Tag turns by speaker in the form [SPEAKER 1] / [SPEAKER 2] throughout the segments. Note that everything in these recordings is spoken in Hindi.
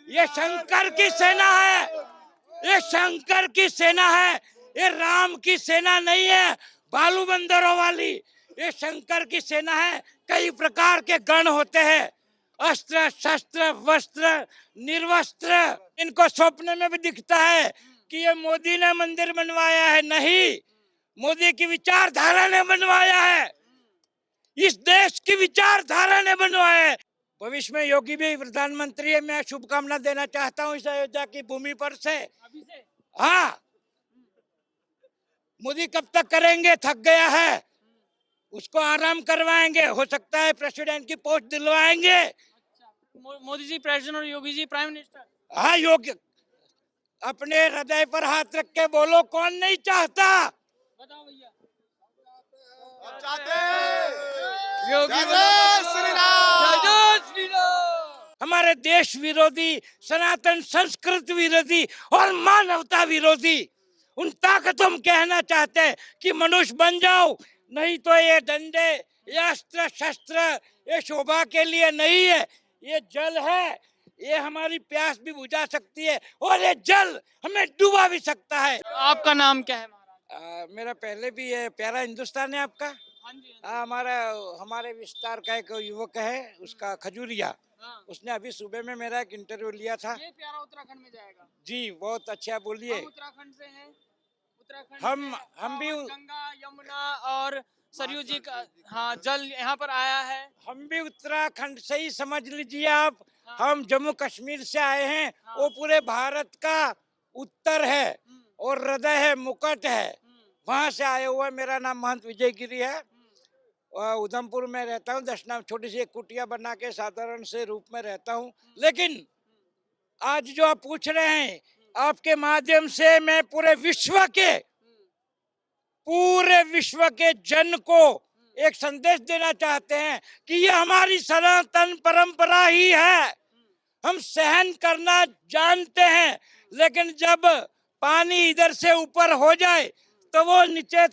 [SPEAKER 1] ये शंकर की सेना है, ये शंकर की सेना है, ये राम की सेना नहीं है बालू बंदरों वाली। ये शंकर की सेना है। कई प्रकार के गण होते हैं, अस्त्र शस्त्र वस्त्र निर्वस्त्र। इनको स्वप्न में भी दिखता है कि ये मोदी ने मंदिर बनवाया है। नहीं, मोदी की विचारधारा ने बनवाया है, इस देश की विचारधारा ने बनवाया है। भविष्य में योगी भी प्रधानमंत्री है। मैं शुभकामना देना चाहता हूँ इस अयोध्या की भूमि पर से। हाँ, मोदी कब तक करेंगे, थक गया है, उसको आराम करवाएंगे, हो सकता है प्रेसिडेंट की पोस्ट दिलवाएंगे।
[SPEAKER 2] मोदी जी प्रेसिडेंट और योगी जी प्राइम मिनिस्टर।
[SPEAKER 1] हाँ, योगी अपने हृदय पर हाथ रख के बोलो, कौन नहीं चाहता।
[SPEAKER 2] बताओ भैया।
[SPEAKER 3] योगी जय श्री राम।
[SPEAKER 2] जय श्री राम।
[SPEAKER 1] हमारे देश विरोधी, सनातन संस्कृति विरोधी और मानवता विरोधी उन ताकतों में कहना चाहते हैं कि मनुष्य बन जाओ, नहीं तो ये डंडे, ये अस्त्र शस्त्र, ये शोभा के लिए नहीं है। ये जल है, ये हमारी प्यास भी बुझा सकती है और ये जल हमें डुबा भी सकता है।
[SPEAKER 2] आपका नाम क्या है महाराज?
[SPEAKER 1] मेरा पहले भी ये प्यारा हिंदुस्तान है आपका।
[SPEAKER 2] हाँ जी।
[SPEAKER 1] हमारा हमारे विस्तार का एक युवक है, उसका खजूरिया,
[SPEAKER 2] हाँ।
[SPEAKER 1] उसने अभी सुबह में मेरा एक इंटरव्यू लिया था।
[SPEAKER 2] ये प्यारा उत्तराखंड में जाएगा
[SPEAKER 1] जी, बहुत अच्छा बोलिए।
[SPEAKER 2] हम उत्तराखंड से हैं। उत्तराखंड
[SPEAKER 1] हम भी
[SPEAKER 2] गंगा यमुना और सरयू जी का हाँ जल यहाँ पर आया है।
[SPEAKER 1] हम भी उत्तराखंड से ही समझ लीजिए आप।
[SPEAKER 2] हाँ।
[SPEAKER 1] हम जम्मू कश्मीर से आए हैं।
[SPEAKER 2] हाँ।
[SPEAKER 1] वो पूरे भारत का उत्तर है और हृदय है, मुकुट है, वहां से आए हुए। मेरा नाम महंत विजय गिरी है। उधमपुर में रहता हूँ, दशनाम छोटी सी एक कुटिया बना के साधारण से रूप में रहता हूँ। लेकिन आज जो आप पूछ रहे हैं, आपके माध्यम से मैं पूरे विश्व के जन को एक संदेश देना चाहते हैं कि ये हमारी सनातन परंपरा ही है। हम सहन करना जानते हैं, लेकिन जब पानी इधर से ऊपर हो जाए तो वो नीचे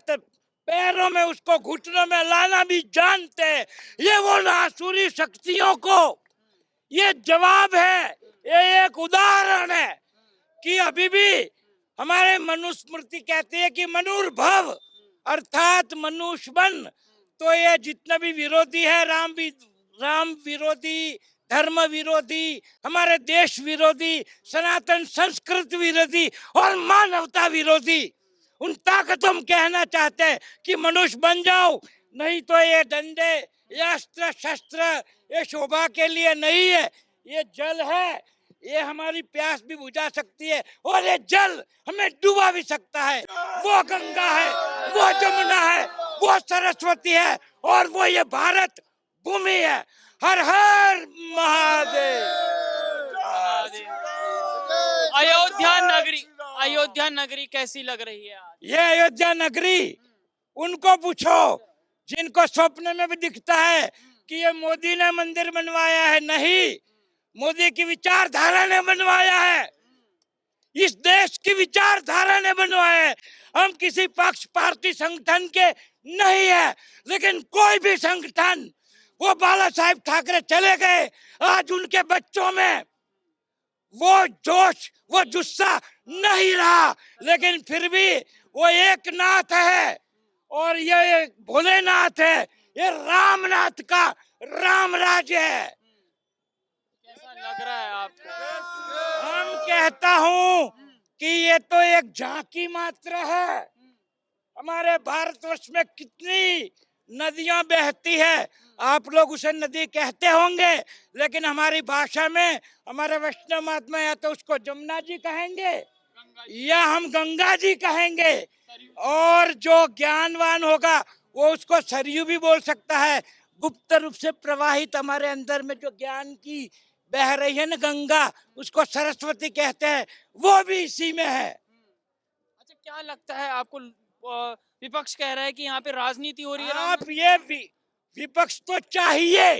[SPEAKER 1] पैरों में, उसको घुटनों में लाना भी जानते हैं। ये वो आसुरी शक्तियों को ये जवाब है, ये एक उदाहरण है कि अभी भी हमारे मनुस्मृति कहती है कि मनुर्भव अर्थात मनुष्य बन। तो ये जितना भी विरोधी है, राम विरोधी, धर्म विरोधी, हमारे देश विरोधी, सनातन संस्कृति विरोधी और मानवता विरोधी उन ताकतों में कहना चाहते हैं कि मनुष्य बन जाओ, नहीं तो ये डंडे, ये अस्त्र शस्त्र, ये शोभा के लिए नहीं है। ये जल है, ये हमारी प्यास भी बुझा सकती है और ये जल हमें डुबा भी सकता है। वो गंगा है, वो जमुना है, वो सरस्वती है और वो ये भारत भूमि है। हर हर महादेव।
[SPEAKER 2] अयोध्या नगरी कैसी लग रही है आज?
[SPEAKER 1] ये अयोध्या नगरी उनको पूछो जिनको स्वप्न में भी दिखता है कि ये मोदी ने मंदिर बनवाया है। नहीं, मोदी की विचारधारा ने बनवाया है, इस देश की विचारधारा ने बनवाया है। हम किसी पक्ष पार्टी संगठन के नहीं है, लेकिन कोई भी संगठन, वो बाला साहेब ठाकरे चले गए, आज उनके बच्चों में वो जोश, वो जुस्सा नहीं रहा, लेकिन फिर भी वो एक नाथ है और ये भोलेनाथ है, ये रामनाथ का राम राज्य है।
[SPEAKER 2] कैसा लग रहा है आपको?
[SPEAKER 1] हम कहता हूँ कि ये तो एक झांकी मात्र है। हमारे भारतवर्ष में कितनी नदियां बहती है, आप लोग उसे नदी कहते होंगे, लेकिन हमारी भाषा में हमारे वैष्णव महात्मा या तो उसको जमुना जी कहेंगे या हम गंगा जी कहेंगे, और जो ज्ञानवान होगा वो उसको सरयू भी बोल सकता है। गुप्त रूप से प्रवाहित हमारे अंदर में जो ज्ञान की बह रही है ना गंगा, उसको सरस्वती कहते हैं, वो भी इसी में है।
[SPEAKER 2] अच्छा, क्या लगता है आपको? विपक्ष कह रहा है कि यहाँ पे राजनीति हो रही है।
[SPEAKER 1] आप ये विपक्ष तो चाहिए,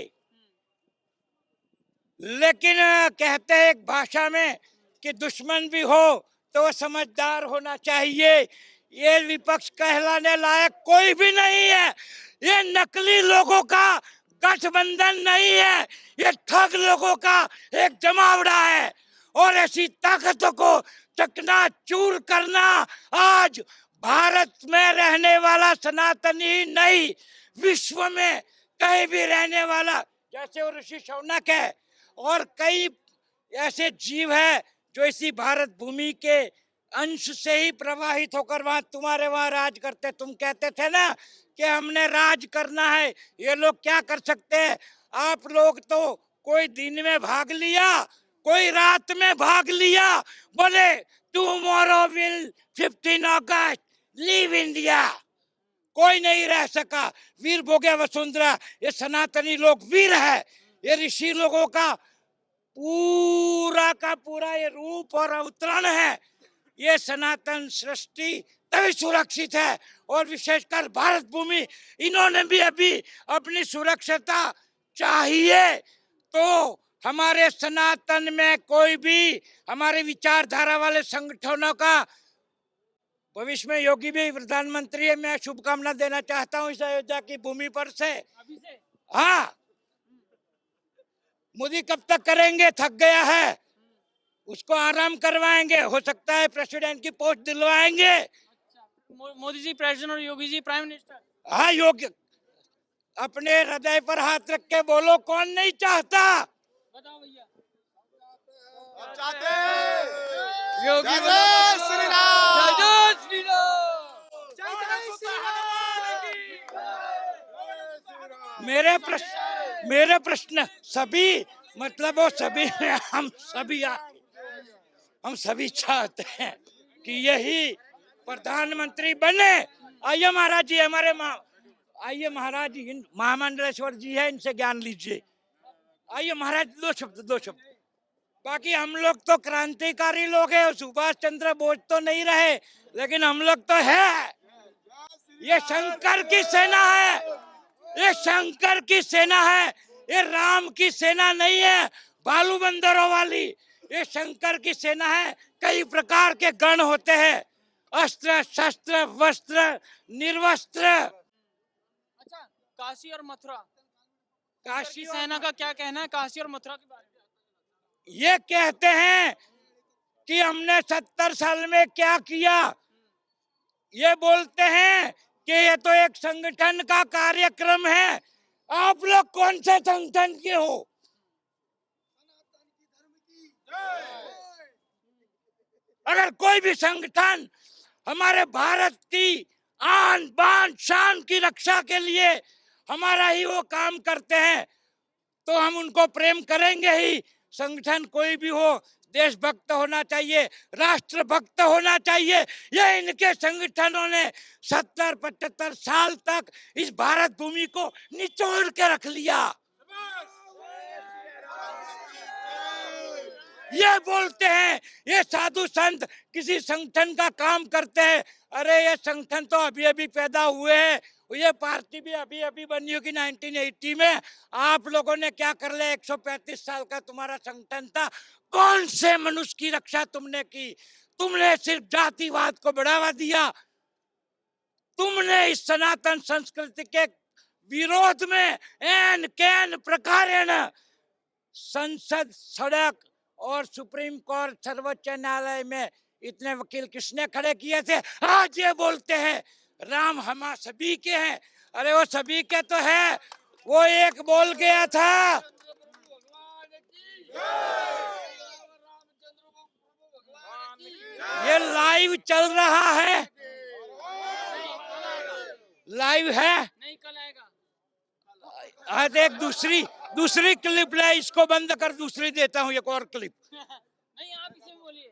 [SPEAKER 1] लेकिन कहते हैं एक भाषा में कि दुश्मन भी हो तो वो समझदार होना चाहिए। ये विपक्ष कहलाने लायक कोई भी नहीं है। ये नकली लोगों का गठबंधन नहीं है, ये ठग लोगों का एक जमावड़ा है। और ऐसी ताकतों को चकनाचूर करना आज भारत में रहने वाला सनातनी ही नहीं, विश्व में कहीं भी रहने वाला, जैसे वो ऋषि शौनक है और कई ऐसे जीव है जो इसी भारत भूमि के अंश से ही प्रवाहित होकर वहां तुम्हारे वहां राज करते। तुम कहते थे ना कि हमने राज करना है, ये लोग क्या कर सकते हैं? आप लोग तो कोई दिन में भाग लिया, कोई रात में भाग लिया, बोले tomorrow will 15 August leave India, कोई नहीं रह सका। वीर भोगे वसुंधरा, ये सनातनी लोग वीर है, ये ऋषि लोगों का पूरा का पूरा ये रूप और अवतरण है। ये सनातन सृष्टि तभी सुरक्षित है और विशेषकर भारत भूमि, इन्होंने भी अभी अपनी सुरक्षता चाहिए। तो हमारे सनातन में कोई भी हमारे विचारधारा वाले संगठनों का, भविष्य में योगी भी प्रधानमंत्री है, मैं शुभकामना देना चाहता हूँ इस अयोध्या की भूमि पर से।
[SPEAKER 2] अभी से
[SPEAKER 1] हाँ, मोदी कब तक करेंगे? थक गया है, उसको आराम करवाएंगे, हो सकता है प्रेसिडेंट की पोस्ट दिलवाएंगे।
[SPEAKER 2] अच्छा, मोदी जी प्रेसिडेंट और योगी जी प्राइम मिनिस्टर।
[SPEAKER 1] हाँ, योग्य, अपने हृदय पर हाथ रख के बोलो, कौन नहीं चाहता?
[SPEAKER 2] बताओ भैया।
[SPEAKER 3] चाहते हैं।
[SPEAKER 2] योगी
[SPEAKER 3] जय जय श्री राम।
[SPEAKER 2] जय जय श्री राम।
[SPEAKER 3] जय जय श्री राम की।
[SPEAKER 1] मेरे प्रश्न सभी, मतलब वो सभी हम सभी चाहते हैं कि यही प्रधानमंत्री बने। आइए महाराज जी, आइए महाराज जी, महामंडलेश्वर जी है, इनसे ज्ञान लीजिए। आइए महाराज, दो शब्द। बाकी हम लोग तो क्रांतिकारी लोग हैं, सुभाष चंद्र बोस तो नहीं रहे, लेकिन हम लोग तो है। ये शंकर की सेना है, ये शंकर की सेना है, ये राम की सेना नहीं है बालू बंदरों वाली, ये शंकर की सेना है। कई प्रकार के गण होते हैं, अस्त्र शस्त्र वस्त्र निर्वस्त्र।
[SPEAKER 2] अच्छा, काशी और मथुरा,
[SPEAKER 1] काशी
[SPEAKER 2] की सेना का क्या कहना है काशी और मथुरा के बारे में?
[SPEAKER 1] ये कहते हैं कि हमने 70 साल में क्या किया। ये बोलते हैं कि ये तो एक संगठन का कार्यक्रम है। आप लोग कौन से संगठन के हो? अगर कोई भी संगठन हमारे भारत की आन बान शान की रक्षा के लिए हमारा ही वो काम करते हैं तो हम उनको प्रेम करेंगे ही। संगठन कोई भी हो, देशभक्त होना चाहिए, राष्ट्रभक्त होना चाहिए। ये इनके संगठनों ने 70-75 साल तक इस भारत भूमि को निचोड़ के रख लिया। ये बोलते हैं ये साधु संत किसी संगठन का काम करते हैं। अरे ये संगठन तो अभी अभी पैदा हुए हैं, ये पार्टी भी अभी अभी बनी होगी 1980 में। आप लोगों ने क्या कर लिया? 135 साल का तुम्हारा संगठन था, कौन से मनुष्य की रक्षा तुमने की? तुमने सिर्फ जातिवाद को बढ़ावा दिया। तुमने इस सनातन संस्कृति के विरोध में एन कैन प्रकारेण संसद, सड़क और सुप्रीम कोर्ट, सर्वोच्च न्यायालय में इतने वकील किसने खड़े किए थे? आज ये बोलते हैं राम हम सभी के हैं। अरे वो सभी के तो है, वो एक बोल गया था। ये लाइव चल रहा है, लाइव है।
[SPEAKER 2] नहीं, कल आएगा।
[SPEAKER 1] आज एक दूसरी क्लिप ले, इसको बंद कर, दूसरी देता हूँ एक और क्लिप।
[SPEAKER 2] नहीं, आप इसे बोलिए।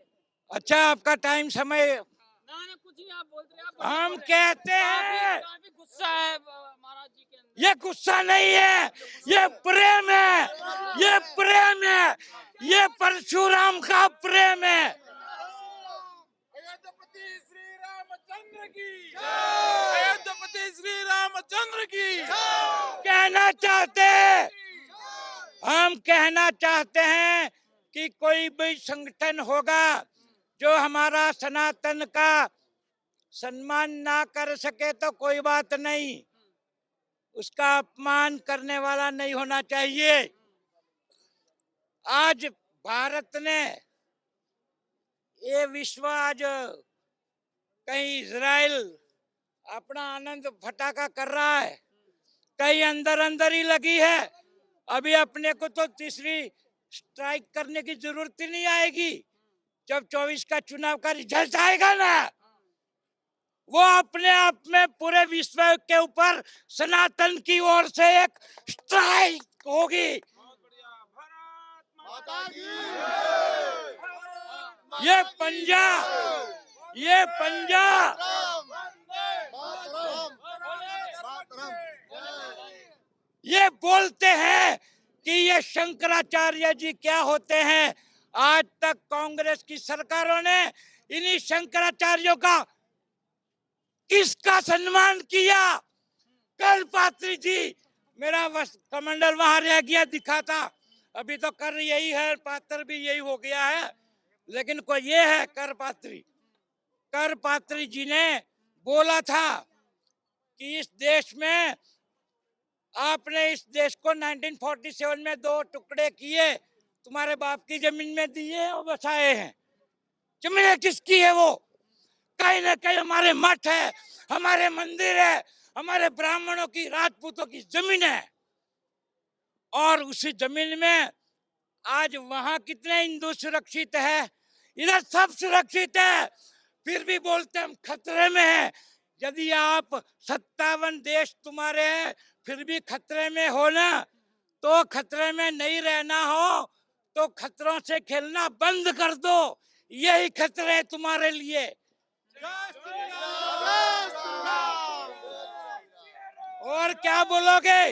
[SPEAKER 1] अच्छा, आपका टाइम समय,
[SPEAKER 2] ना कुछ नहीं, आप बोलते रहे, आप
[SPEAKER 1] हम
[SPEAKER 2] बोल रहे।
[SPEAKER 1] कहते हैं
[SPEAKER 2] काफी गुस्सा है महाराज जी के अंदर।
[SPEAKER 1] ये गुस्सा नहीं है, ये प्रेम है, ये प्रेम है, ये परशुराम का प्रेम है।
[SPEAKER 3] अयोध्यापति श्री रामचंद्र की जय। अयोध्यापति श्री रामचंद्र की जय।
[SPEAKER 1] कहना चाहते हैं, हम कहना चाहते हैं कि कोई भी संगठन होगा जो हमारा सनातन का सम्मान ना कर सके तो कोई बात नहीं, उसका अपमान करने वाला नहीं होना चाहिए। आज भारत ने ये विश्व आज कहीं इजराइल अपना आनंद फटाका कर रहा है, कहीं अंदर अंदर ही लगी है। अभी अपने को तो तीसरी स्ट्राइक करने की जरूरत ही नहीं आएगी। जब 24 का चुनाव का रिजल्ट आएगा ना, वो अपने आप में पूरे विश्व के ऊपर सनातन की ओर से एक स्ट्राइक होगी। ये पंजा ये बोलते हैं कि ये शंकराचार्य जी क्या होते हैं। आज तक कांग्रेस की सरकारों ने इन्हीं शंकराचार्यों का किसका सम्मान किया? कल पात्री जी, मेरा कमंडल वहां रह गया, दिखा था। अभी तो कर यही है, पात्र भी यही हो गया है, लेकिन कोई ये है कर पात्री जी ने बोला था कि इस देश में आपने इस देश को 1947 में 2 टुकड़े किए, तुम्हारे बाप की जमीन में दिए और बसाए हैं। जमीन किसकी है? वो कहीं ना कहीं हमारे मठ है, हमारे मंदिर है, हमारे ब्राह्मणों की, राजपूतों की जमीन है। और उसी जमीन में आज वहां कितने हिंदू सुरक्षित है, इधर सब सुरक्षित है, फिर भी बोलते हम खतरे में हैं। यदि आप 57 देश तुम्हारे हैं फिर भी खतरे में हो ना, तो खतरे में नहीं रहना हो तो खतरों से खेलना बंद कर दो। यही खतरे है तुम्हारे लिए। और क्या बोलोगे?